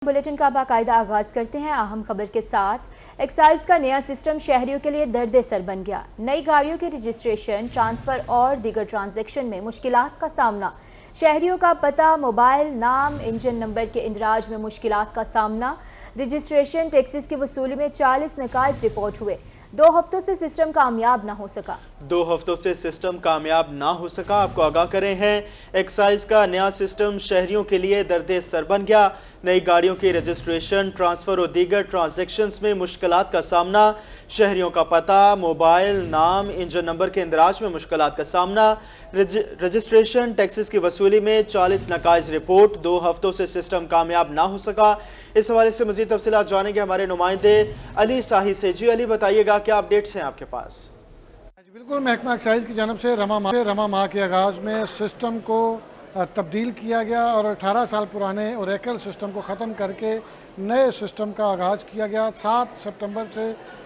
Bulletin का बाकायदा आगाज करते हैं अहम खबर के साथ। एक्साइज का नया सिस्टम शहरियों के लिए दर्द सर बन गया। नई गाड़ियों के रजिस्ट्रेशन, ट्रांसफर और दीगर ट्रांजैक्शन में मुश्किलात का सामना। शहरियों का पता, मोबाइल, नाम, इंजन नंबर के इंदराज में मुश्किलात का सामना। रजिस्ट्रेशन, टैक्सेस की वसूली में 40 नकाइज रिपोर्ट हुए। 2 हफ्तों से सिस्टम कामयाब ना हो सका। 2 हफ्तों से सिस्टम कामयाब ना हो सका। आपको आगाह करें हैं, एक्साइज का नया सिस्टम शहरियों के लिए दर्द सर बन गया। नई गाड़ियों की रजिस्ट्रेशन, ट्रांसफर और दीगर ट्रांजैक्शंस में मुश्किलात का सामना। शहरियों का पता, मोबाइल, नाम, इंजन नंबर के इंदराज में मुश्किलात का सामना। रजिस्ट्रेशन, टैक्सेस की वसूली में 40 नकाइज रिपोर्ट। 2 हफ्तों से सिस्टम कामयाब ना हो सका। इस हवाले से मजीद तफसीलात जानेंगे हमारे नुमाइंदे अली साही से। जी अली, बताइएगा क्या अपडेट्स हैं आपके पास? बिल्कुल, महकमा एक्साइज की जानब से रमा माह के आगाज में सिस्टम को तब्दील किया गया और 18 साल पुराने ओरेकल सिस्टम को ख़त्म करके नए सिस्टम का आगाज़ किया गया। 7 सितंबर से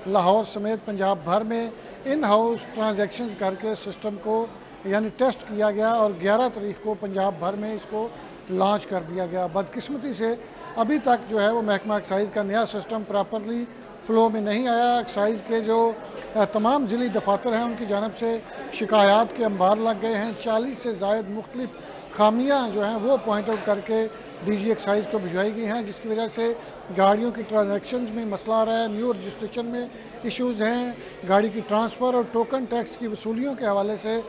लाहौर समेत पंजाब भर में इन हाउस ट्रांजैक्शंस करके सिस्टम को यानी टेस्ट किया गया और 11 तारीख को पंजाब भर में इसको लॉन्च कर दिया गया। बदकिस्मती से अभी तक जो है वो महकमा एक्साइज का नया सिस्टम प्रॉपरली फ्लो में नहीं आया। एक्साइज के जो तमाम ज़िली दफातर हैं उनकी जानब से शिकायत के अंबार लग गए हैं। 40 से ज़ायद मुख्तलिफ खामियाँ जो हैं वो पॉइंट आउट करके DG एक्साइज को भिजवाई गई हैं, जिसकी वजह से गाड़ियों की ट्रांजैक्शंस में मसला आ रहा है। न्यू रजिस्ट्रेशन में इश्यूज़ हैं। गाड़ी की ट्रांसफ़र और टोकन टैक्स की वसूलियों के हवाले से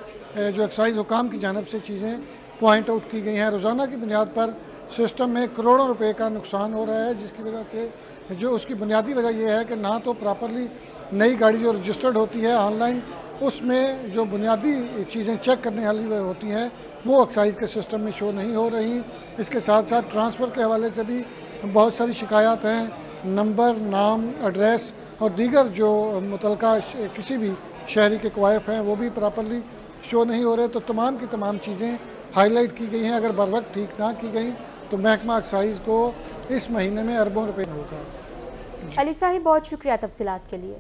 जो एक्साइज हुकाम की जानब से चीज़ें पॉइंट आउट की गई हैं। रोज़ाना की बुनियाद पर सिस्टम में करोड़ों रुपए का नुकसान हो रहा है, जिसकी वजह से जो उसकी बुनियादी वजह यह है कि ना तो प्रॉपरली नई गाड़ी जो रजिस्टर्ड होती है ऑनलाइन, उसमें जो बुनियादी चीज़ें चेक करने वाली होती हैं वो एक्साइज के सिस्टम में शो नहीं हो रही। इसके साथ साथ ट्रांसफ़र के हवाले से भी बहुत सारी शिकायत हैं। नंबर, नाम, एड्रेस और दीगर जो मुतलका किसी भी शहरी के क्वाइफ हैं वो भी प्रॉपरली शो नहीं हो रहे। तो तमाम की तमाम चीज़ें हाईलाइट की गई हैं। अगर बर वक्त ठीक ना की गई तो महकमा एक्साइज को इस महीने में अरबों रुपए होगा। अली साहिब, बहुत शुक्रिया तफसीलात के लिए।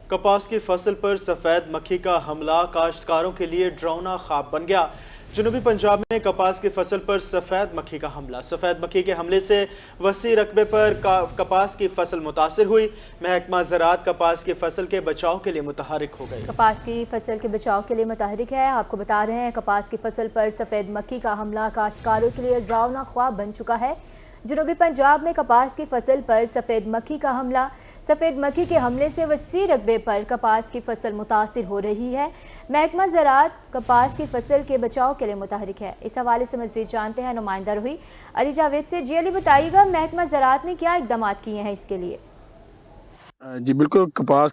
कपास की फसल पर सफेद मक्खी का हमला काश्तकारों के लिए डरावना ख्वाब बन गया। जनूबी पंजाब में कपास की फसल पर सफेद मक्खी का हमला। सफेद मक्खी के हमले से वसी रकबे पर कपास की फसल मुतासिर हुई। महकमा ज़राअत कपास की फसल के बचाव के लिए मुतहरिक हो गई। कपास की फसल के बचाव के लिए मुतहरिक है। आपको बता रहे हैं, कपास की फसल पर सफेद मक्खी का हमला काश्तकारों के लिए डरावना ख्वाब बन चुका है। जनूबी पंजाब में कपास की फसल पर सफेद मक्खी का हमला। सफेद मक्खी के हमले से वसी रकबे पर कपास की फसल मुतासिर हो रही है। महकमा ज़राअत कपास की फसल के बचाव के लिए मुतहरिक है। इस हवाले से मज़ीद जानते हैं नुमाइंदा रुही अली जावेद से। जी अली, बताइएगा महकमा ज़राअत ने क्या इक़दाम किए हैं इसके लिए? जी बिल्कुल, कपास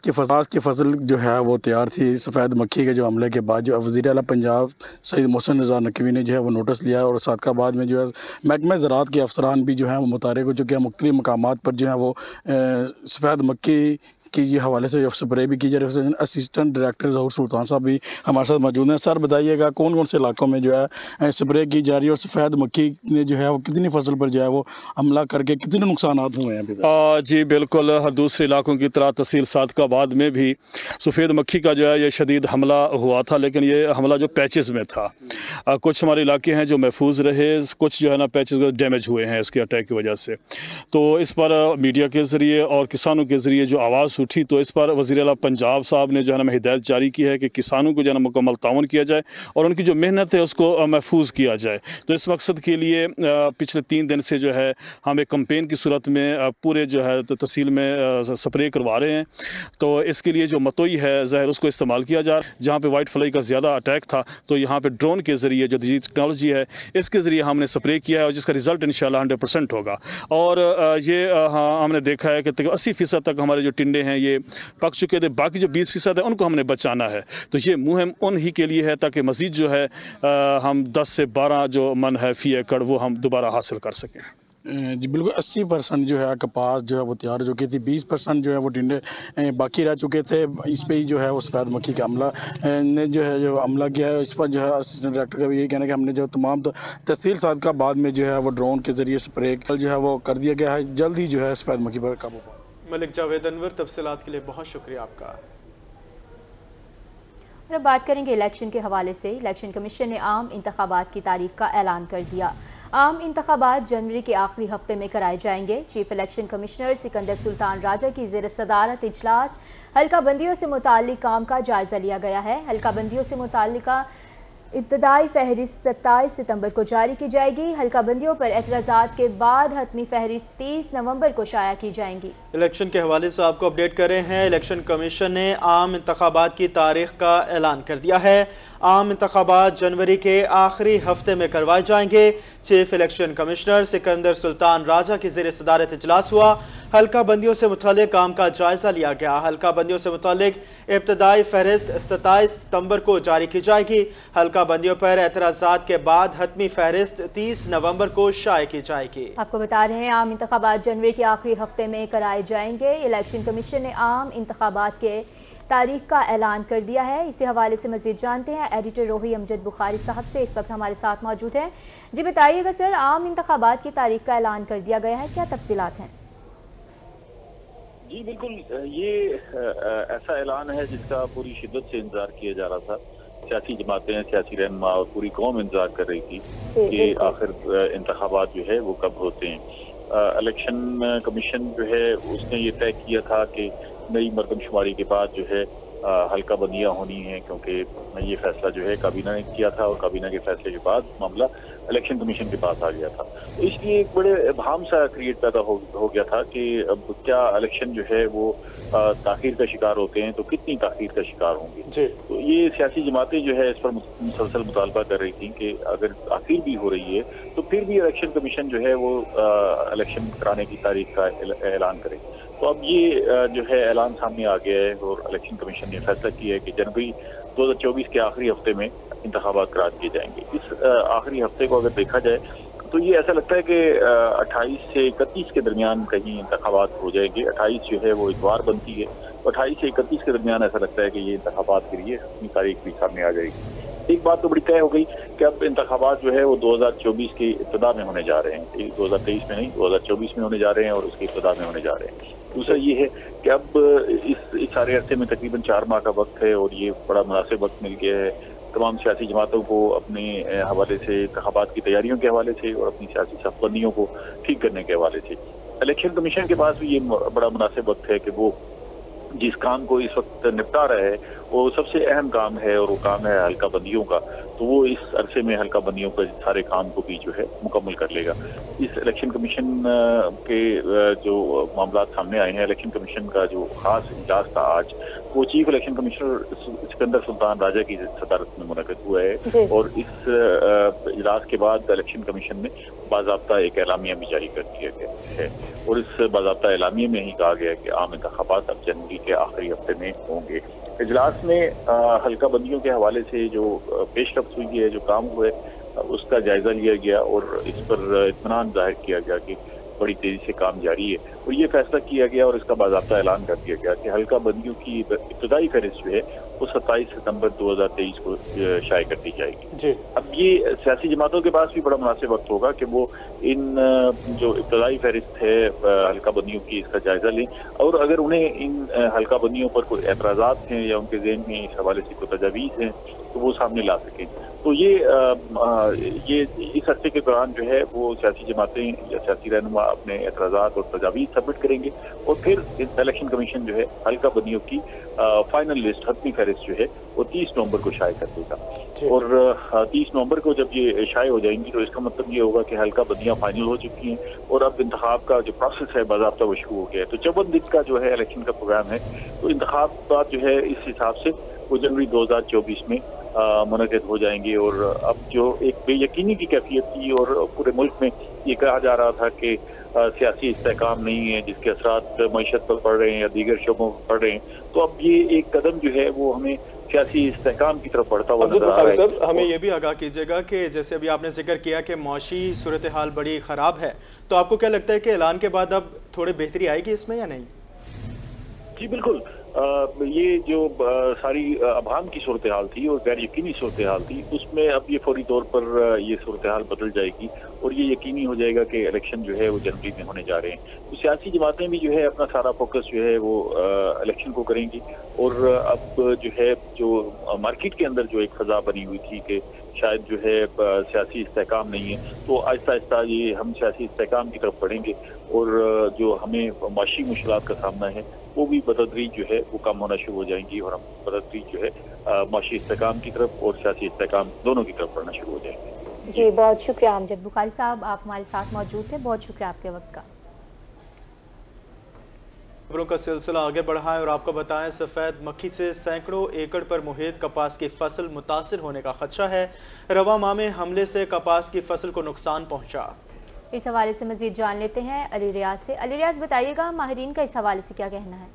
की फसल जो है वो तैयार थी। सफ़ेद मक्खी के जो हमले के बाद जो वज़ीर आला पंजाब सईद मोहसिन रज़ा नकवी ने जो है वो नोटिस लिया और सादकाबाद में जो है महकमा ज़राअत के अफसरान भी जो है वो मुतारिक हो चुके हैं। मुख्तलिफ मकामात पर जो है वो सफ़ेद मक्खी की ये हवाले से स्प्रे भी की जा रही है। असिस्टेंट डायरेक्टर ज़हूर सुल्तान साहब भी हमारे साथ मौजूद हैं। सर, बताइएगा कौन कौन से इलाकों में जो है स्प्रे की जा रही है और सफ़ेद मक्खी ने जो है वो कितनी फसल पर जो है वो हमला करके कितने नुकसान हुए हैं अभी तक? जी बिल्कुल, दूसरे इलाकों की तरह तहसील सादकाबाद में भी सफ़ेद मक्खी का जो है ये शदीद हमला हुआ था, लेकिन ये हमला जो पैचेस में था। कुछ हमारे इलाके हैं जो महफूज रहे, कुछ जो है ना पैचेस डैमेज हुए हैं इसके अटैक की वजह से। तो इस पर मीडिया के ज़रिए और किसानों के ज़रिए जो आवाज़ उठी, तो इस पर वज़ीर आला पंजाब साहब ने जो है ना हिदायत जारी की है कि किसानों को जो है ना मुकम्मल ताउन किया जाए और उनकी जो मेहनत है उसको महफूज किया जाए। तो इस मकसद के लिए पिछले 3 दिन से जो है हम एक कैंपेन की सूरत में पूरे जो है तहसील में स्प्रे करवा रहे हैं। तो इसके लिए जो मतोई है ज़हर उसको इस्तेमाल किया जा रहा है। जहाँ पे वाइट फ्लाई का ज़्यादा अटैक था तो यहाँ पे ड्रोन के ज़रिए जो टेक्नोलॉजी है इसके ज़रिए हमने स्प्रे किया है और जिसका रिजल्ट इंशाल्लाह 100% होगा। और ये हमने देखा है कि 80% तक हमारे जो टिंडे हैं ये पक चुके थे। बाकी जो 20% है उनको हमने बचाना है। तो ये मुहिम उन ही के लिए है ताकि मजीद जो है हम 10 से 12 जो मन है फी एकड़ वो हम दोबारा हासिल कर सकें। जी बिल्कुल, 80% जो है कपास जो है वो तैयार हो चुकी थी। 20% जो है वो टिंडे बाकी रह चुके थे। इस पे ही जो है वो सफ़ेद मक्खी का हमला ने जो है जो हमला किया है। इस पर जो है असिस्टेंट डायरेक्टर का भी यही कहना है कि हमने जो तमाम तहसील सादकाबाद में जो है वो ड्रोन के जरिए स्प्रे जो है वो कर दिया गया है। जल्द ही जो है सफ़ेद मक्खी पर काबू पाएगा। मलिक जावेद अनवर, तफसीलात के लिए बहुत शुक्रिया आपका। और अब बात करेंगे इलेक्शन के हवाले से। इलेक्शन कमीशन ने आम इंतखाबात की तारीख का ऐलान कर दिया। आम इंतखाबात जनवरी के आखिरी हफ्ते में कराए जाएंगे। Chief election commissioner Sikandar Sultan Raja की ज़ेर सदारत इजलास हल्का बंदियों से मुताल्लिक काम का जायजा लिया गया है। हल्का बंदियों से मुताल्लिका इब्तदाई फहरिस्त 27 सितंबर को जारी की जाएगी। हल्का बंदियों पर एतराज़ात के बाद हतमी फहरिस्त 30 नवंबर को शाया की जाएंगी। इलेक्शन के हवाले से आपको अपडेट कर रहे हैं। इलेक्शन कमीशन ने आम इंतखाबात की तारीख का ऐलान कर दिया है। आम इंतखाबात जनवरी के आखिरी हफ्ते में करवाए जाएंगे। Chief election commissioner Sikandar Sultan Raja की ज़ेर सदारत इजलास हुआ। हल्का बंदियों से मुताल्लिक काम का जायजा लिया गया। हल्का बंदियों से मुताल्लिक इब्तदाई फहरिस्त 27 सितंबर को जारी की जाएगी। हल्का बंदियों पर एतराज़ात के बाद हतमी फहरिस्त 30 नवंबर को शाये की जाएगी। आपको बता रहे हैं आम इंतखाबात जनवरी के आखिरी हफ्ते में कराए जाएंगे। इलेक्शन कमीशन ने आम इंतखाबात के तारीख का ऐलान कर दिया है। इसी हवाले से मजीद जानते हैं एडिटर रोही अमजद बुखारी साहब से, इस वक्त हमारे साथ मौजूद हैं। जी बताइएगा सर, आम इंतखाबात की तारीख का ऐलान कर दिया गया है, क्या तफसीलात हैं? जी बिल्कुल, ये ऐसा ऐलान है जिसका पूरी शिद्दत से इंतजार किया जा रहा था। सियासी जमातें, सियासी रहनुमा और पूरी कौम इंतजार कर रही थी कि आखिर इंतखाबात जो है वो कब होते हैं। इलेक्शन कमीशन जो है उसने ये तय किया था कि नई मरदमशुमारी के बाद जो है हल्का बंदियां होनी है, क्योंकि ये फैसला जो है काबीना ने किया था और काबीना के फैसले के बाद मामला इलेक्शन कमीशन के पास आ गया था। तो इसलिए एक बड़े भाम सा क्रिएट पैदा हो गया था कि अब क्या इलेक्शन जो है वो ताखीर का शिकार होते हैं तो कितनी ताखीर का शिकार होंगे। तो ये सियासी जमातें जो है इस पर मुसलसल मुतालबा कर रही थी कि अगर ताखीर भी हो रही है तो फिर भी इलेक्शन कमीशन जो है वो इलेक्शन कराने की तारीख का ऐलान करे। तो अब ये जो है ऐलान सामने आ गया है और इलेक्शन कमीशन ने फैसला किया है कि जनवरी 2024 के आखिरी हफ्ते में इंतखाबात करा दिए जाएंगे। इस आखिरी हफ्ते को अगर देखा जाए तो ये ऐसा लगता है कि 28 से 31 के दरमियान कहीं इंतखाबात हो जाएंगे। 28 जो है वो इतवार बनती है, 28 से 31 के दरमियान ऐसा लगता है कि ये इंतखाबात के लिए अपनी तारीख भी सामने आ जाएगी। एक बात तो बड़ी तय हो गई कि अब इंतखाबात जो है वो 2024 की इब्तिदा में होने जा रहे हैं, 2023 में नहीं 2024 में होने जा रहे हैं और उसकी इब्तिदा में होने जा रहे हैं। दूसरा ये है कि अब इस सारे अरसे में तकरीबन 4 माह का वक्त है और ये बड़ा मुनासिब वक्त मिल गया है तमाम सियासी जमातों को अपने हवाले से, इंतखाबात की तैयारियों के हवाले से और अपनी सियासी सफबंदियों को ठीक करने के हवाले से। इलेक्शन कमीशन के पास भी ये बड़ा मुनासिब वक्त है कि वो जिस काम को इस वक्त निपटा रहा है वो सबसे अहम काम है और वो काम है हल्का बंदियों का। तो वो इस अरसे में हल्का बंदियों के सारे काम को भी जो है मुकम्मल कर लेगा। इस इलेक्शन कमीशन के जो मामला सामने आए हैं, इलेक्शन कमीशन का जो खास इजलास था आज, वो chief election commissioner Sikandar Sultan Raja की सदारत में मुनक़िद हुआ है और इस इजलास के बाद इलेक्शन कमीशन ने बाज़ाब्ता एक एलामिया भी जारी कर दिया गया है और इस बाज़ाब्ता एलामिया में ही कहा गया है कि आम इंतखाबात अब जनवरी के आखिरी हफ्ते में होंगे। इजलास में हल्का बंदियों के हवाले से जो पेशरफ्त हुई है, जो काम हुआ है, उसका जायजा लिया गया और इस पर इत्मीनान जाहिर किया गया कि बड़ी तेजी से काम जारी है और ये फैसला किया गया और इसका बाज़ाब्ता ऐलान कर दिया गया कि हल्का बंदियों की इब्तदाई फहरिस्त जो है वो 27 सितंबर 2023 को शाये कर दी जाएगी। अब ये सियासी जमातों के पास भी बड़ा मुनासिब वक्त होगा कि वो इन जो इब्तदाई फहरिस्त है हल्का बंदियों की, इसका जायजा लें और अगर उन्हें इन हल्का बंदियों पर कोई एतराज़ात हैं या उनके ज़हन में इस हवाले से कोई तजावीज़ हैं तो वो सामने ला सकें। तो ये इस अरसे के दौरान जो है वो सियासी जमातें या सियासी रहनुमा अपने एतराज़ात और तजावीज़ सबमिट करेंगे और फिर इलेक्शन कमीशन जो है हल्का बंदियों की फाइनल लिस्ट, हतमी फहरिस्त जो है वो 30 नवंबर को शाये कर देगा और 30 नवंबर को जब ये शाये हो जाएंगी तो इसका मतलब ये होगा कि हल्का बंदियां फाइनल हो चुकी हैं और अब इंतखाब का जो प्रोसेस है बाज़ाब्ता वो शुरू हो गया है। तो 54 दिन का जो है इलेक्शन का प्रोग्राम है, तो इंतखाबात जो है इस हिसाब से वो जनवरी 2024 में मुनक़िद हो जाएंगे और अब जो एक बेयकीनी की कैफियत थी और पूरे मुल्क में ये कहा जा रहा था कि सियासी इस्तेहकाम नहीं है जिसके असरात मईशत पर पड़ रहे हैं या दीगर शोबों पर पड़ रहे हैं, तो अब ये एक कदम जो है वो हमें सियासी इस्तेहकाम की तरफ बढ़ता हुआ नजर आ रहा है। सर, हमें ये भी आगाह कीजिएगा कि जैसे अभी आपने जिक्र किया कि मौशी सूरत हाल बड़ी ख़राब है, तो आपको क्या लगता है कि ऐलान के बाद अब थोड़ी बेहतरी आएगी इसमें या नहीं? जी बिल्कुल, ये जो सारी अभाम की सूरत हाल थी और गैर यकीनी सूरत हाल थी, उसमें अब ये फौरी तौर पर ये सूरत हाल बदल जाएगी और ये यकीनी हो जाएगा कि इलेक्शन जो है वो जनवरी में होने जा रहे हैं। तो सियासी जमातें भी जो है अपना सारा फोकस जो है वो इलेक्शन को करेंगी। और अब जो है जो मार्केट के अंदर जो एक फजा बनी हुई थी कि शायद जो है सियासी इस्तेहकाम नहीं है, तो आहिस्ता आहिस्ता ये हम सियासी इस्तेहकाम की तरफ बढ़ेंगे और जो हमें माशी मुश्किलात का सामना है वो भी बतदरीज जो है वो कम होना शुरू हो जाएंगी और हम बतदरीज जो है माशी इस्तेहकाम की तरफ और सियासी इस्तेहकाम दोनों की तरफ बढ़ना शुरू हो जाएंगे। जी बहुत शुक्रिया अमजद बुखारी साहब, आप हमारे साथ मौजूद थे, बहुत शुक्रिया आपके वक्त का। खबरों का सिलसिला आगे बढ़ाएं और आपको बताएं, सफेद मक्खी से सैकड़ों एकड़ पर मुहित कपास की फसल मुतासिर होने का खदशा है। रवा माह में हमले से कपास की फसल को नुकसान पहुंचा। इस हवाले से मजीद जान लेते हैं अली रियाज से। अली रियाज, बताइएगा माहिरीन का इस हवाले से क्या कहना है?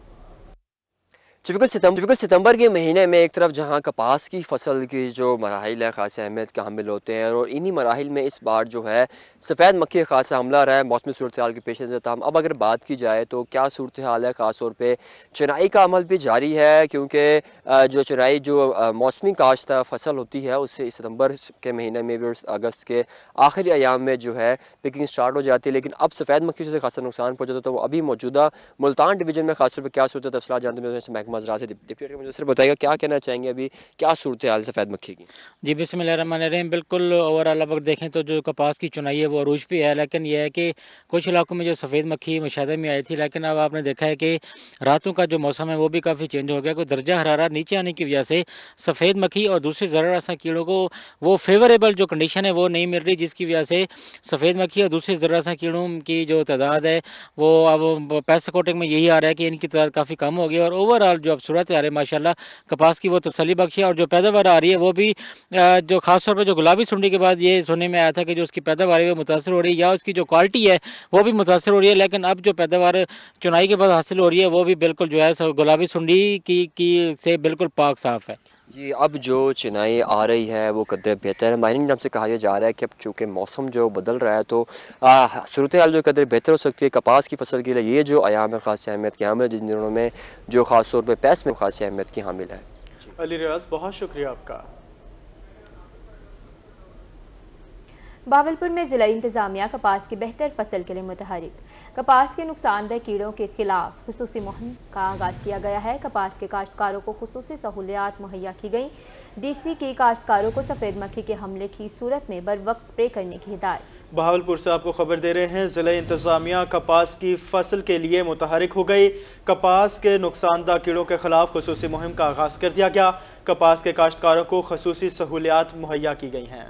बिल्कुल सितंबर के महीने में एक तरफ जहां कपास की फसल की जो मराहिल है खास अहमियत का हामिल होते हैं और इन्हीं मराहिल में इस बार जो है सफ़ेद मक्खी का खासा हमला रहा है मौसमी सूरत हाल के पेश नज़र तमाम। अब अगर बात की जाए तो क्या सूरत हाल है, ख़ास तौर पे चुनाई का अमल भी जारी है, क्योंकि जो चुनाई जो मौसमी काश्त फसल होती है उससे सितंबर के महीने में भी अगस्त के आखिरी अयाम में जो है पिकिंग स्टार्ट हो जाती है। लेकिन अब सफ़ेद मक्खी से खासा नुकसान पहुँचा तो अभी मौजूदा मुल्तान डिवीजन में खासतौर पर क्या सूरत तफसीलात जानते हैं महकमा ज़राअत से डिप्टी मुझे सर बताइएगा क्या कहना चाहेंगे, अभी क्या सूरत हाल सफ़ेद मक्खी की? जी बिस्मिल्लाहिर्रहमानिर्रहीम। बिल्कुल ओवरऑल अगर देखें तो जो कपास की चुनाई है वो अरूज पे है, लेकिन यह है कि कुछ इलाकों में जो सफ़ेद मक्खी मुशाहदे में आई थी, लेकिन अब आपने देखा है कि रातों का जो मौसम है वो भी काफ़ी चेंज हो गया। कोई दर्जा हरारा नीचे आने की वजह से सफ़ेद मक्खी और दूसरे ज़रासा कीड़ों को वो फेवरेबल जो कंडीशन है वो नहीं मिल रही, जिसकी वजह से सफ़ेद मक्खी और दूसरे ज़रासा कीड़ों की जो तादाद है वो अब पैसा कोटिंग में यही आ रहा है कि इनकी तादाद काफ़ी कम हो गई और ओवरऑल जो अब सूरत आ रही है माशाल्लाह कपास की वो तसल्ली बख्श है। और जो पैदावार आ रही है वो भी जो खासतौर पर जो गुलाबी सुंडी के बाद ये सुनने में आया था कि जो उसकी पैदावार है वो मुतासर हो रही है या उसकी जो क्वालिटी है वो भी मुतासर हो रही है, लेकिन अब जो पैदावार चुनाई के बाद हासिल हो रही है वो भी बिल्कुल जो है गुलाबी सुंडी की से बिल्कुल पाक साफ है। जी अब जो चुनाई आ रही है वो कदर बेहतर है। माहिरीन नाम से कहा यह जा रहा है कि अब चूँकि मौसम जो बदल रहा है तो सूरत हाल जो कदर बेहतर हो सकती है कपास की फसल के लिए। ये जो आयाम है खास अहमियत के हामिल है, जिन दिनों में जो खास तौर पर पैस में खास अहमियत की हामिल है। अली रियाज बहुत शुक्रिया आपका। बावलपुर में जिला इंतजामिया कपास की बेहतर फसल के लिए मुतहरिक। कपास के नुकसानदेह कीड़ों के खिलाफ खुसूसी मुहिम का आगाज किया गया है। कपास के काश्तकारों को खुसूसी सहूलियात मुहैया की गई। डीसी की काश्तकारों को सफेद मक्खी के हमले की सूरत में बर वक्त स्प्रे करने की हिदायत। बहावलपुर से आपको खबर दे रहे हैं, जिला इंतजामिया कपास की फसल के लिए मुतहरिक हो गई। कपास के नुकसानदा कीड़ों के खिलाफ खुसूसी मुहिम का आगाज कर दिया गया। कपास के काश्तकारों को खुसूसी सहूलियात मुहैया की गई हैं।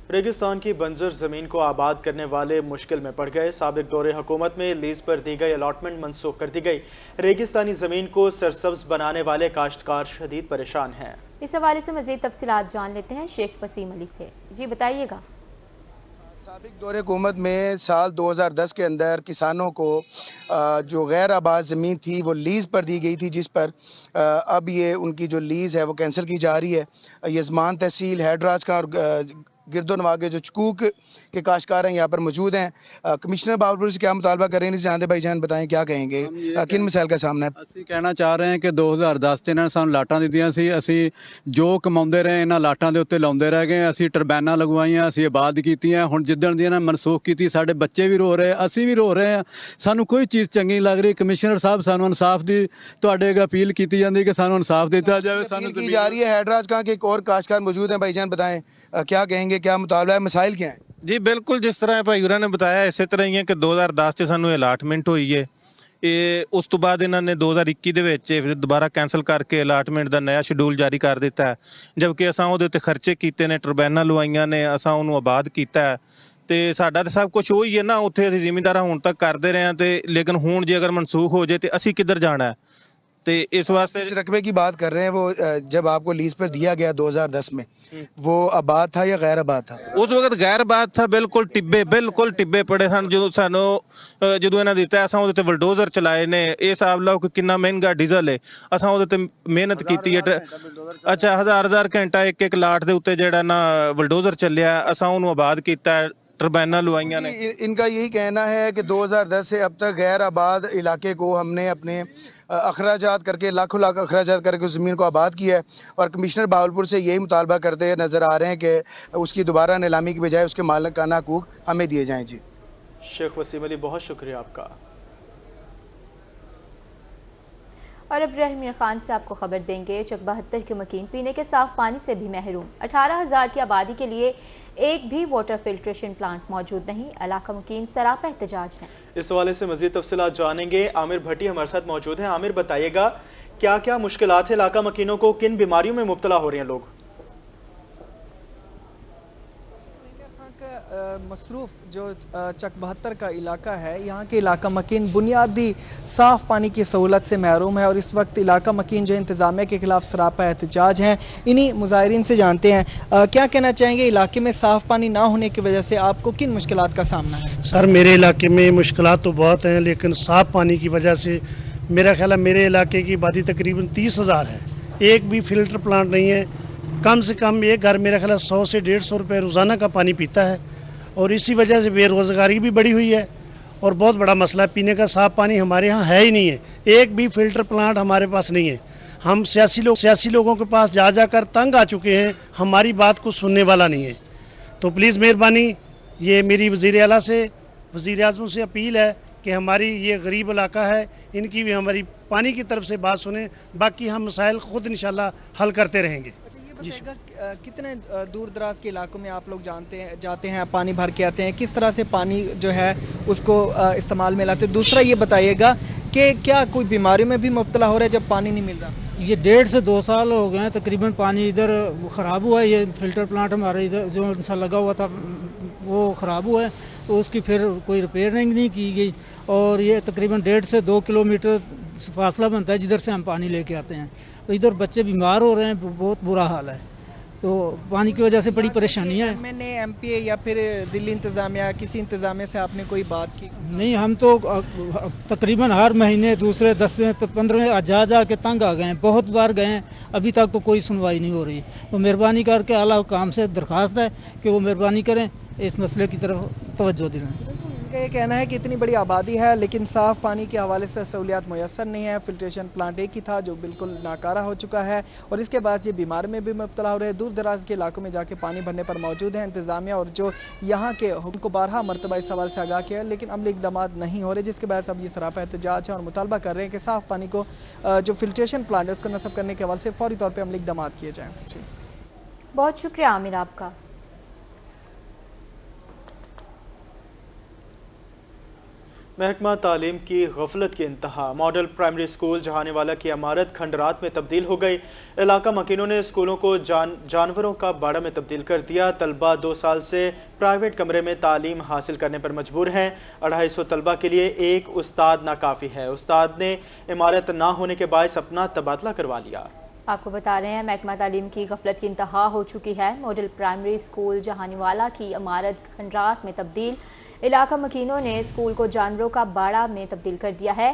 रेगिस्तान की बंजर जमीन को आबाद करने वाले मुश्किल में पड़ गए। साबिक दौरे हुकूमत में लीज पर दी गई अलॉटमेंट मनसूख कर दी गई। रेगिस्तानी जमीन को सरसब्ज बनाने वाले काश्तकार शदीद परेशान हैं। इस हवाले से मजीद तफसीलात जान लेते हैं शेख वसीम अली से। जी बताइएगा। साबिक दौरे हुकूमत में साल 2010 के अंदर किसानों को जो गैर आबाद ज़मीन थी वो लीज़ पर दी गई थी, जिस पर अब ये उनकी जो लीज़ है वो कैंसिल की जा रही है। यजमान तहसील हैदराज का और गिरदोनवा के जो चकूक के काश्तकार हैं यहाँ पर मौजूद हैं। कमिश्नर बावलपुर से क्या मुतालबा कर रहे हैं जानते भाई जान बताएं क्या कहेंगे, किन मसाइल का सामना है? ਅਸੀਂ ਕਹਿਣਾ ਚਾਹ ਰਹੇ ਹਾਂ ਕਿ 2010 ਤੇ ਇਹਨਾਂ ਸਾਨੂੰ ਲਾਟਾਂ ਦਿੱਤੀਆਂ ਸੀ, ਅਸੀਂ ਜੋ ਕਮਾਉਂਦੇ ਰਹੇ ਇਹਨਾਂ ਲਾਟਾਂ ਦੇ ਉੱਤੇ ਲਾਉਂਦੇ ਰਹਿ ਗਏ। ਅਸੀਂ ਟਰਬਾਨਾਂ ਲਗਵਾਈਆਂ, ਅਸੀਂ ਆਬਾਦ ਕੀਤੀਆਂ। ਹੁਣ ਜਿੱਦਣ ਦੀ ਇਹਨਾਂ ਮਨਸੂਖ ਕੀਤੀ ਸਾਡੇ ਬੱਚੇ ਵੀ ਰੋ ਰਹੇ, ਅਸੀਂ ਵੀ ਰੋ ਰਹੇ ਹਾਂ। ਸਾਨੂੰ ਕੋਈ ਚੀਜ਼ ਚੰਗੀ ਨਹੀਂ ਲੱਗ ਰਹੀ। ਕਮਿਸ਼ਨਰ ਸਾਹਿਬ ਸਾਨੂੰ ਇਨਸਾਫ ਦੀ ਤੁਹਾਡੇ ਅੱਗੇ ਅਪੀਲ ਕੀਤੀ ਜਾਂਦੀ ਕਿ ਸਾਨੂੰ ਇਨਸਾਫ ਦਿੱਤਾ ਜਾਵੇ। ਸਾਨੂੰ की जा रही है हैदराज का एक और काश्तकार मौजूद हैं, भाईजान बताएं क्या कहेंगे, क्या मुतालबा है, मसाइल क्या है? ਜੀ ਬਿਲਕੁਲ ਜਿਸ ਤਰ੍ਹਾਂ ਭਾਈ ਹੋਰਾਂ ਨੇ ਬਤਾਇਆ ਇਸੇ ਤਰ੍ਹਾਂ ਹੀ ਹੈ ਕਿ 2010 ਚ ਸਾਨੂੰ ਅਲਾਟਮੈਂਟ ਹੋਈ ਹੈ। ਇਹ ਉਸ ਤੋਂ ਬਾਅਦ ਇਹਨਾਂ ਨੇ 2021 ਦੇ ਵਿੱਚ ਫਿਰ ਦੁਬਾਰਾ ਕੈਂਸਲ ਕਰਕੇ ਅਲਾਟਮੈਂਟ ਦਾ ਨਵਾਂ ਸ਼ਡਿਊਲ ਜਾਰੀ ਕਰ ਦਿੱਤਾ ਹੈ, ਜਦਕਿ ਅਸਾਂ ਉਹਦੇ ਉੱਤੇ ਖਰਚੇ ਕੀਤੇ ਨੇ, ਟਰਬਾਨਾਂ ਲਵਾਈਆਂ ਨੇ, ਅਸਾਂ ਉਹਨੂੰ ਆਬਾਦ ਕੀਤਾ ਹੈ ਤੇ ਸਾਡਾ ਤਾਂ ਸਭ ਕੁਝ ਉਹੀ ਹੈ ਨਾ। ਉੱਥੇ ਅਸੀਂ ਜ਼ਿਮੀਂਦਾਰਾਂ ਹੁਣ ਤੱਕ ਕਰਦੇ ਰਹੇ ਹਾਂ ਤੇ ਲੇਕਿਨ ਹੁਣ ਜੇ ਅਗਰ ਮਨਸੂਖ ਹੋ ਜਾਏ ਤੇ ਅਸੀਂ ਕਿੱਧਰ ਜਾਣਾ ਹੈ? तो इस वास्ते जिस रकबे की बात कर रहे हैं वो जब आपको लीज पर दिया गया 2010 में वो आबाद था या गैर आबाद था? उस वक्त गैर आबाद था, बिल्कुल टिब्बे पड़े सन। जो सानू जो इन्हें दिता असां उहदे ते बुलडोजर चलाए ने। ये हिसाब लाओ कि कितना महंगा डीजल है। असां उहदे ते मेहनत कीती है। अच्छा 1000 घंटा एक लाट दे उत्ते जेड़ा ना बुलडोजर चलिया, असां उहनूं आबाद कीता। ਟਰਬਾਈਨਾਂ ਲਵਾਈਆਂ ਨੇ। इनका यही कहना है कि 2010 से अब तक गैर आबाद इलाके को हमने अपने अखराजात करके लाखों लाख अखराजात करके उस ज़मीन को आबाद किया है और कमिश्नर बहावलपुर से यही मुतालबा करते नज़र आ रहे हैं कि उसकी दोबारा नीलामी की बजाय उसके मालिकाना हकूक हमें दिए जाएं। जी शेख वसीम अली, बहुत शुक्रिया आपका। और अब रहमीर खान से आपको खबर देंगे। चक 72 के मकीन पीने के साफ पानी से भी महरूम। 18,000 की आबादी के लिए एक भी वाटर फिल्ट्रेशन प्लांट मौजूद नहीं। इलाका मकीन सरापा एहतजाज है। इस हवाले से मजीद तफसीलात जानेंगे। आमिर भट्टी हमारे साथ मौजूद हैं। आमिर, बताइएगा क्या क्या मुश्किलात है इलाका मकीनों को, किन बीमारियों में मुब्तला हो रहे हैं लोग? मसरूफ जो चक 72 का इलाका है, यहाँ के इलाका मकीन बुनियादी साफ पानी की सहूलत से महरूम है और इस वक्त इलाका मकीन जो इंतजामिया के खिलाफ सरापा एहतजाज हैं। इन्हीं मुजाहिरीन से जानते हैं क्या कहना चाहेंगे, इलाके में साफ पानी ना होने की वजह से आपको किन मुश्किलात का सामना है? सर, मेरे इलाके में मुश्किलात तो बहुत हैं, लेकिन साफ पानी की वजह से मेरा ख्याल है मेरे इलाके की आबादी तकरीबन 30,000 है, एक भी फिल्टर प्लांट नहीं है। कम से कम एक घर मेरा ख्याल 100 से 150 रुपये रोज़ाना का पानी पीता है और इसी वजह से बेरोज़गारी भी बढ़ी हुई है और बहुत बड़ा मसला पीने का साफ पानी हमारे यहाँ है ही नहीं है। एक भी फिल्टर प्लांट हमारे पास नहीं है। हम सियासी लोगों के पास जा जाकर तंग आ चुके हैं, हमारी बात को सुनने वाला नहीं है। तो प्लीज़ मेहरबानी, ये मेरी वज़ीर आला से, वज़ीर आज़म से अपील है कि हमारी ये गरीब इलाका है, इनकी भी हमारी पानी की तरफ से बात सुने, बाकी हम मसाइल खुद इंशाल्लाह हल करते रहेंगे। कितने दूर दराज के इलाकों में आप लोग जाते हैं, पानी भर के आते हैं, किस तरह से पानी जो है उसको इस्तेमाल में लाते हैं? दूसरा ये बताइएगा कि क्या कोई बीमारियों में भी मुब्तला हो रहा है जब पानी नहीं मिल रहा? ये 1.5 से 2 साल हो गए हैं तकरीबन, पानी इधर ख़राब हुआ है। ये फिल्टर प्लांट हमारे इधर जो इंसा लगा हुआ था वो ख़राब हुआ है, तो उसकी फिर कोई रिपेयरिंग नहीं की गई और ये तकरीबन 1.5 से 2 किलोमीटर फासला बनता है जिधर से हम पानी लेके आते हैं। तो इधर बच्चे बीमार हो रहे हैं, बहुत बुरा हाल है। तो पानी की वजह से बड़ी परेशानी है। मैंने एमपीए या फिर दिल्ली इंतजामिया, किसी इंतजामिया से आपने कोई बात की? नहीं, हम तो तकरीबन हर महीने दूसरे 10 से 15 जा के तंग आ गए हैं, बहुत बार गए हैं, अभी तक तो कोई सुनवाई नहीं हो रही। तो मेहरबानी करके आला हुकाम से दरख्वास्त है कि वो मेहरबानी करें, इस मसले की तरफ तवज्जो दिलाएं। ये कहना है कि इतनी बड़ी आबादी है लेकिन साफ पानी के हवाले से सहूलियात मुयस्सर नहीं है। फिल्ट्रेशन प्लांट एक ही था जो बिल्कुल नाकारा हो चुका है और इसके बाद ये बीमारी में भी मुब्तला हो रहे हैं। दूर दराज के इलाकों में जाके पानी भरने पर मौजूद है इंतजामिया और जो यहाँ के हुक्म को बारहा मरतबा इस सवाल से आगाह किया है, लेकिन अमली इकदाम नहीं हो रहे, जिसके बाद अब ये सरापा एहतजाज है और मुतालबा कर रहे हैं कि साफ पानी को जो फिल्ट्रेशन प्लांट है उसको नस्ब करने के हवाले से फौरी तौर पर अमली इकदाम किए जाएँ। बहुत शुक्रिया आमिर आपका। महकमा तालीम की गफलत की इंतहा। मॉडल प्राइमरी स्कूल जहानेवाला की इमारत खंडरात में तब्दील हो गई। इलाका मकीनों ने स्कूलों को जानवरों का बाड़ा में तब्दील कर दिया। तलबा 2 साल से प्राइवेट कमरे में तालीम हासिल करने पर मजबूर हैं। 250 तलबा के लिए एक उस्ताद नाकाफी है। उस्ताद ने इमारत ना होने के बायस अपना तबादला करवा लिया। आपको बता रहे हैं महकमा तालीम की गफलत की इंतहा हो चुकी है। मॉडल प्राइमरी स्कूल जहानेवाला की इमारत खंडरात में तब्दील। इलाका मकीनों ने स्कूल को जानवरों का बाड़ा में तब्दील कर दिया है।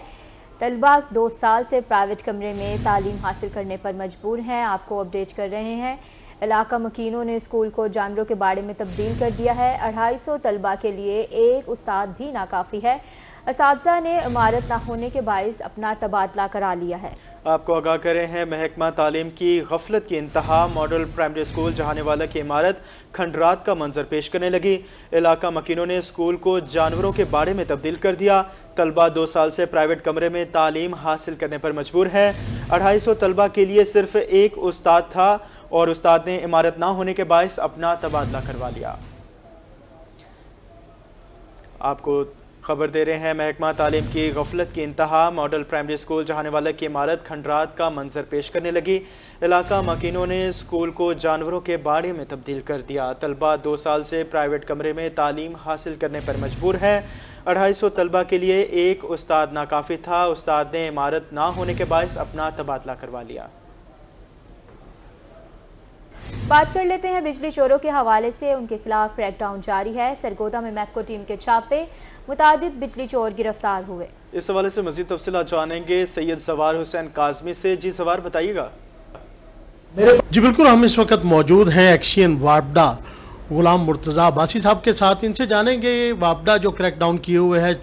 तलबा 2 साल से प्राइवेट कमरे में तालीम हासिल करने पर मजबूर हैं। आपको अपडेट कर रहे हैं, इलाका मकीनों ने स्कूल को जानवरों के बाड़े में तब्दील कर दिया है। 250 तलबा के लिए एक उस्ताद भी नाकाफी है। असातिज़ा ने इमारत न होने के बायस अपना तबादला करा लिया है। आपको आगाह करें हैं, महकमा तालीम की गफलत की इंतहा। मॉडल प्राइमरी स्कूल जहानेवाला की इमारत खंडरात का मंजर पेश करने लगी। इलाका मकीनों ने स्कूल को जानवरों के बाड़े में तब्दील कर दिया। तलबा 2 साल से प्राइवेट कमरे में तालीम हासिल करने पर मजबूर है। 250 तलबा के लिए सिर्फ एक उस्ताद था और उस्ताद ने इमारत ना होने के बायस अपना तबादला करवा लिया। आपको खबर दे रहे हैं, महकमा तालीम की गफलत की इंतहा। मॉडल प्राइमरी स्कूल जहानेवाला की इमारत खंडरात का मंजर पेश करने लगी। इलाका मकीनों ने स्कूल को जानवरों के बाड़े में तब्दील कर दिया। तलबा 2 साल से प्राइवेट कमरे में तालीम हासिल करने पर मजबूर है। 250 तलबा के लिए एक उस्ताद नाकाफी था। उस्ताद ने इमारत ना होने के बायस अपना तबादला करवा लिया। बात कर लेते हैं बिजली चोरों के हवाले से। उनके खिलाफ क्रैकडाउन जारी है। सरगोदा में मैक्को टीम के छापे, मुतादिद बिजली चोर गिरफ्तार हुए। इस हवाले से मजीद तफसीलात जानेंगे सैयद सवार हुसैन काजमी से। जी सवार, बताइएगा। जी बिल्कुल, हम इस वक्त मौजूद हैं एक्शियन वापडा गुलाम मुर्तज़ा अब्बासी साहब के साथ। इनसे जानेंगे वापडा जो क्रैक डाउन किए हुए है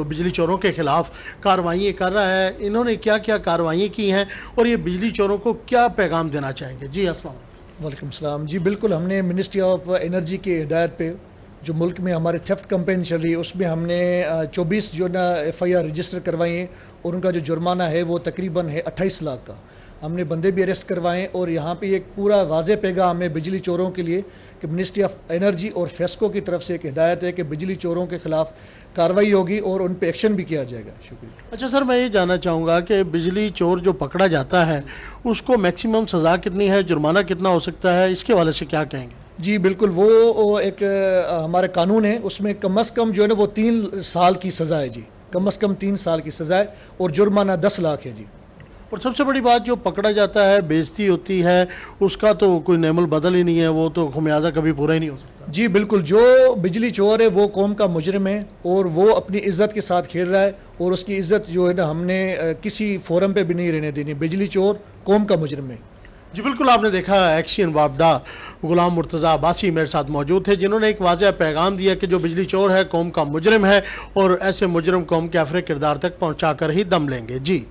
बिजली चोरों के खिलाफ कार्रवाई कर रहा है, इन्होंने क्या क्या कार्रवाई की हैं और ये बिजली चोरों को क्या पैगाम देना चाहेंगे। जी अस्सलाम वालेकुम सलाम। जी बिल्कुल, हमने मिनिस्ट्री ऑफ एनर्जी की हिदायत पे जो मुल्क में हमारे थेफ्ट कैंपेन चल रही है उसमें हमने 24 जो ना FIR रजिस्टर करवाई हैं और उनका जो जुर्माना है वो तकरीबन है 28 लाख का। हमने बंदे भी अरेस्ट करवाए और यहाँ पे एक पूरा वाज़े पैगाम है बिजली चोरों के लिए कि मिनिस्ट्री ऑफ एनर्जी और फेस्को की तरफ से एक हिदायत है कि बिजली चोरों के खिलाफ कार्रवाई होगी और उन पे एक्शन भी किया जाएगा। शुक्रिया। अच्छा सर, मैं ये जानना चाहूँगा कि बिजली चोर जो पकड़ा जाता है उसको मैक्सिमम सज़ा कितनी है, जुर्माना कितना हो सकता है, इसके हवाले से क्या कहेंगे। जी बिल्कुल, वो एक हमारे कानून है उसमें कम अज़ कम जो है ना वो 3 साल की सज़ा है जी, कम अज़ कम 3 साल की सज़ा है और जुर्माना 10 लाख है जी। और सबसे बड़ी बात जो पकड़ा जाता है, बेइज्जती होती है, उसका तो कोई नेमल बदल ही नहीं है, वो तो खमियाजा कभी पूरा ही नहीं हो सकता। जी बिल्कुल, जो बिजली चोर है वो कौम का मुजरिम है और वो अपनी इज्जत के साथ खेल रहा है और उसकी इज्जत जो है ना हमने किसी फोरम पे भी नहीं रहने देनी। बिजली चोर कौम का मुजरिम है। जी बिल्कुल, आपने देखा एक्शन वापडा गुलाम मुर्तज़ा अब्बासी मेरे साथ मौजूद थे जिन्होंने एक वाज़ेह पैगाम दिया कि जो बिजली चोर है कौम का मुजरिम है और ऐसे मुजरिम कौम के आफरे किरदार तक पहुँचा कर ही दम लेंगे। जी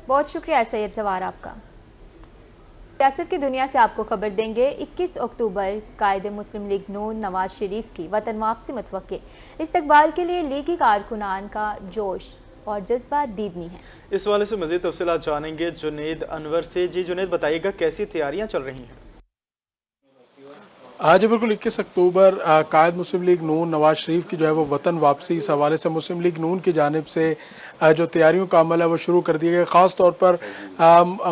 बहुत शुक्रिया सैयद जवार आपका। सियासत की दुनिया से आपको खबर देंगे। 21 अक्टूबर कायदे मुस्लिम लीग नून नवाज शरीफ की वतन वापसी मुतवक्के। इस्तकबाल के लिए लीगी कारकुनान का जोश और जज्बा दीदनी है। इस वाले से मजीद तफसीलात जानेंगे जुनेद अनवर से। जी जुनेद, बताइएगा कैसी तैयारियां चल रही हैं। आज बिल्कुल 21 अक्टूबर कायद मुस्लिम लीग नून नवाज शरीफ की जो है वो वतन वापसी, इस हवाले से मुस्लिम लीग नून की जानिब से जो तैयारियों का अमल है वो शुरू कर दिया गया। ख़ास तौर पर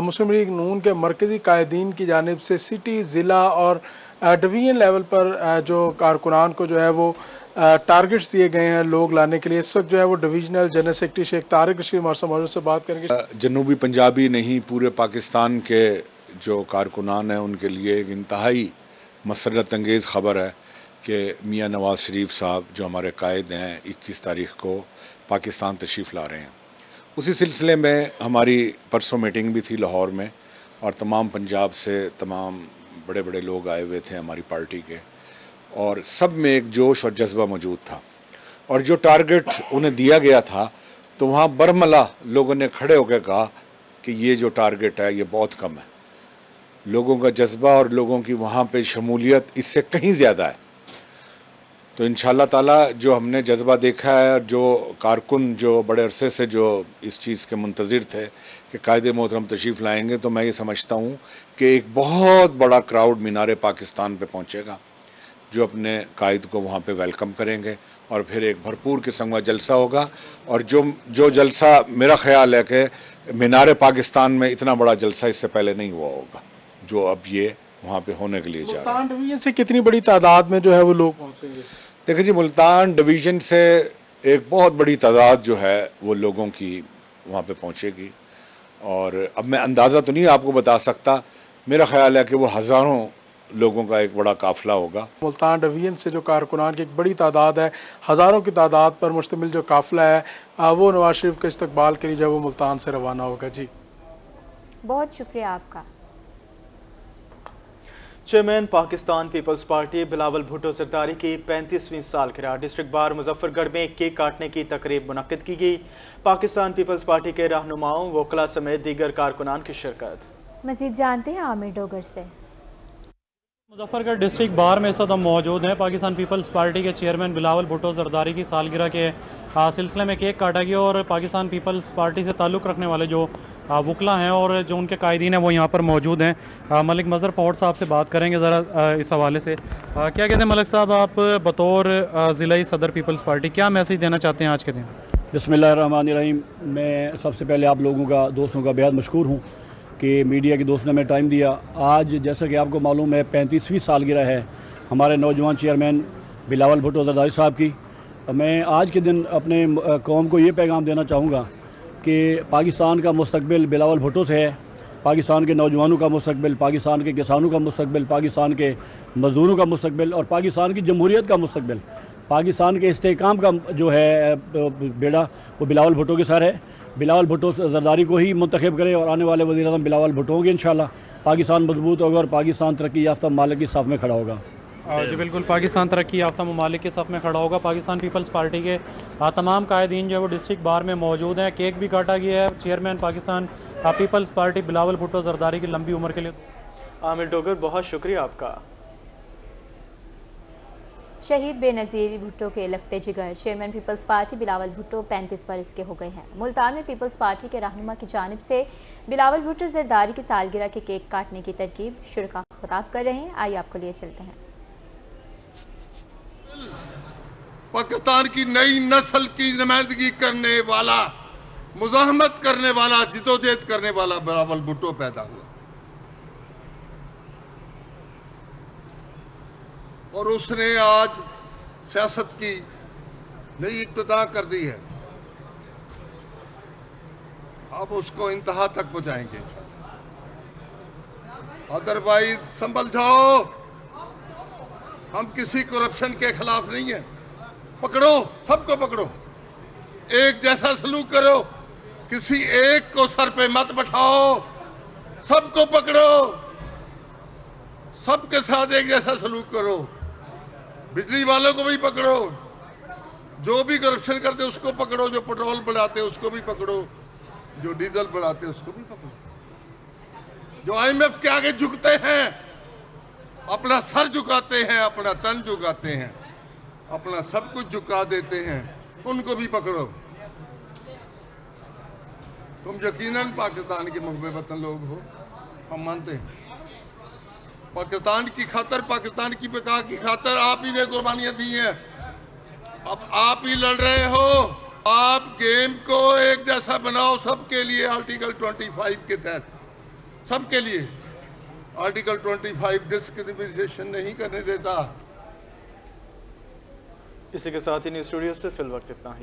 मुस्लिम लीग नून के मरकजी कायदीन की जानिब से सिटी, ज़िला और डिवीजन लेवल पर जो कारकुनान को जो है वो टारगेट्स दिए गए हैं लोग लाने के लिए। इस वक्त जो है वो divisional general secretary Sheikh Tariq Rashid मौजूद से बात करेंगे। जनूबी पंजाबी नहीं, पूरे पाकिस्तान के जो कारकुनान हैं उनके लिए एक इंतहाई मसरत अंगेज़ ख़बर है कि मियाँ नवाज शरीफ साहब जो हमारे कायद हैं 21 तारीख को पाकिस्तान तशरीफ़ ला रहे हैं। उसी सिलसिले में हमारी परसों मीटिंग भी थी लाहौर में और तमाम पंजाब से तमाम बड़े बड़े लोग आए हुए थे हमारी पार्टी के और सब में एक जोश और जज्बा मौजूद था और जो टारगेट उन्हें दिया गया था तो वहाँ बरमला लोगों ने खड़े होकर कहा कि ये जो टारगेट है ये बहुत कम है। लोगों का जज्बा और लोगों की वहाँ पे शमूलियत इससे कहीं ज़्यादा है। तो इंशाअल्लाह ताला जो हमने जज्बा देखा है और जो कारकुन जो बड़े अरसे से जो इस चीज़ के मुंतज़िर थे कि कायदे मोहतरम तशरीफ़ लाएंगे, तो मैं ये समझता हूँ कि एक बहुत बड़ा क्राउड मीनार पाकिस्तान पे पहुँचेगा जो अपने कायद को वहाँ पे वेलकम करेंगे और फिर एक भरपूर किस्म का जलसा होगा। और जो जलसा मेरा ख्याल है कि मीनार पाकिस्तान में इतना बड़ा जलसा इससे पहले नहीं हुआ होगा जो अब ये वहाँ पे होने के लिए जा रहा है। मुल्तान डिवीजन से कितनी बड़ी तादाद में जो है वो लोग पहुँचेंगे? देखिए जी, मुल्तान डिवीजन से एक बहुत बड़ी तादाद जो है वो लोगों की वहाँ पे पहुँचेगी और अब मैं अंदाज़ा तो नहीं आपको बता सकता, मेरा ख्याल है कि वो हज़ारों लोगों का एक बड़ा काफिला होगा। मुल्तान डिवीजन से जो कारकुनान की एक बड़ी तादाद है, हज़ारों की तादाद पर मुश्तमिल जो काफिला है वो नवाज शरीफ के इस्तकबाल के लिए जो वो मुल्तान से रवाना होगा। जी बहुत शुक्रिया आपका। चेयरमैन पाकिस्तान पीपल्स पार्टी बिलावल भुट्टो जरदारी की 35वीं सालगिरह डिस्ट्रिक्ट बार मुजफ्फरगढ़ में केक काटने की तकरीब मुनक्किद की गई। पाकिस्तान पीपल्स पार्टी के रहनुमाओं, वकला समेत दीगर कारकुनान की शिरकत। मजीद जानते हैं आमिर डोगर से। मुजफ्फरगढ़ डिस्ट्रिक्ट बार में इस वक्त हम मौजूद हैं। पाकिस्तान पीपल्स पार्टी के चेयरमैन बिलावल भुट्टो जरदारी की सालगिरह के सिलसिले में केक काटा गया और पाकिस्तान पीपल्स पार्टी से ताल्लुक़ रखने वाले जो वकला हैं और जो उनके कायदीन हैं वो यहाँ पर मौजूद हैं। मलिक मज़हर पौड़ साहब से बात करेंगे ज़रा इस हवाले से। क्या कहते हैं मलिक साहब, आप बतौर ज़िलाई सदर पीपल्स पार्टी क्या मैसेज देना चाहते हैं आज के दिन? बिस्मिल्लाहिर्रहमानिर्रहीम। मैं सबसे पहले आप लोगों का, दोस्तों का बेहद मशकूर हूँ कि मीडिया के दोस्त ने हमें टाइम दिया। आज जैसा कि आपको मालूम है 35वीं सालगिरह है हमारे नौजवान चेयरमैन बिलावल भुट्टो जरदारी साहब की। मैं आज के दिन अपने कौम को ये पैगाम देना चाहूँगा कि पाकिस्तान का मुस्तकबिल बिलावल भुट्टो से है। पाकिस्तान के नौजवानों का मुस्तकबिल, पाकिस्तान के किसानों का मुस्तकबिल, पाकिस्तान के मजदूरों का मुस्तकबिल और पाकिस्तान की जमहूरियत का मुस्तकबिल, पाकिस्तान के इस्तेहकाम का जो है बेड़ा वो बिलावल भुट्टो के सर है। बिलावल भुट्टो जरदारी को ही मुंतखब करें और आने वाले वज़ीर-ए-आज़म बिलावल भुट्टो होंगे इंशाअल्लाह। पाकिस्तान मजबूत होगा और पाकिस्तान तरक्की याफ्ता मालिक की साफ में खड़ा होगा। जी बिल्कुल, पाकिस्तान तरक्की याफ्ता ममालिक के साथ में खड़ा होगा। पाकिस्तान पीपल्स पार्टी के तमाम कायदीन जो है वो डिस्ट्रिक्ट बार में मौजूद हैं। केक भी काटा गया है। चेयरमैन पाकिस्तान पीपल्स पार्टी बिलावल भुट्टो जरदारी की लंबी उम्र के लिए। आमिर डोगर, बहुत शुक्रिया आपका। शहीद बेनज़ीर भुट्टो के लगते जिगर चेयरमैन पीपल्स पार्टी बिलावल भुट्टो 35 बरस के हो गए हैं। मुल्तान में पीपल्स पार्टी के रहनुमा की जानिब से बिलावल भुट्टो जरदारी की सालगिरह के केक काटने की तरकीब शुरा खिताब कर रहे हैं। आइए आपको लिए चलते हैं। पाकिस्तान की नई नस्ल की नुमाइंदगी करने वाला, मुजाहमत करने वाला, जिदोजहद करने वाला बिलावल भुट्टो पैदा हुआ और उसने आज सियासत की नई इब्तिदा कर दी है। अब उसको इंतहा तक पहुंचाएंगे, अदरवाइज संभल जाओ। हम किसी करप्शन के खिलाफ नहीं है। पकड़ो, सबको पकड़ो, एक जैसा सलूक करो, किसी एक को सर पे मत बैठाओ, सबको पकड़ो, सबके साथ एक जैसा सलूक करो। बिजली वालों को भी पकड़ो, जो भी करप्शन करते उसको पकड़ो, जो पेट्रोल बढ़ाते उसको भी पकड़ो, जो डीजल बढ़ाते उसको भी पकड़ो, जो आईएमएफ के आगे झुकते हैं, अपना सर झुकाते हैं, अपना तन झुकाते हैं, अपना सब कुछ झुका देते हैं, उनको भी पकड़ो। तुम यकीनन पाकिस्तान के मुहब्बे वतन लोग हो, हम मानते हैं। पाकिस्तान की खातर, पाकिस्तान की बका की खातर आप ही ने कुर्बानियां दी हैं। अब आप ही लड़ रहे हो। आप गेम को एक जैसा बनाओ सबके लिए। आर्टिकल 25 के तहत सबके लिए आर्टिकल 25 डिस्क्रिमिनेशन नहीं करने देता। इसी के साथ ही न्यूज़ स्टूडियो से फिल वक्त इतना ही।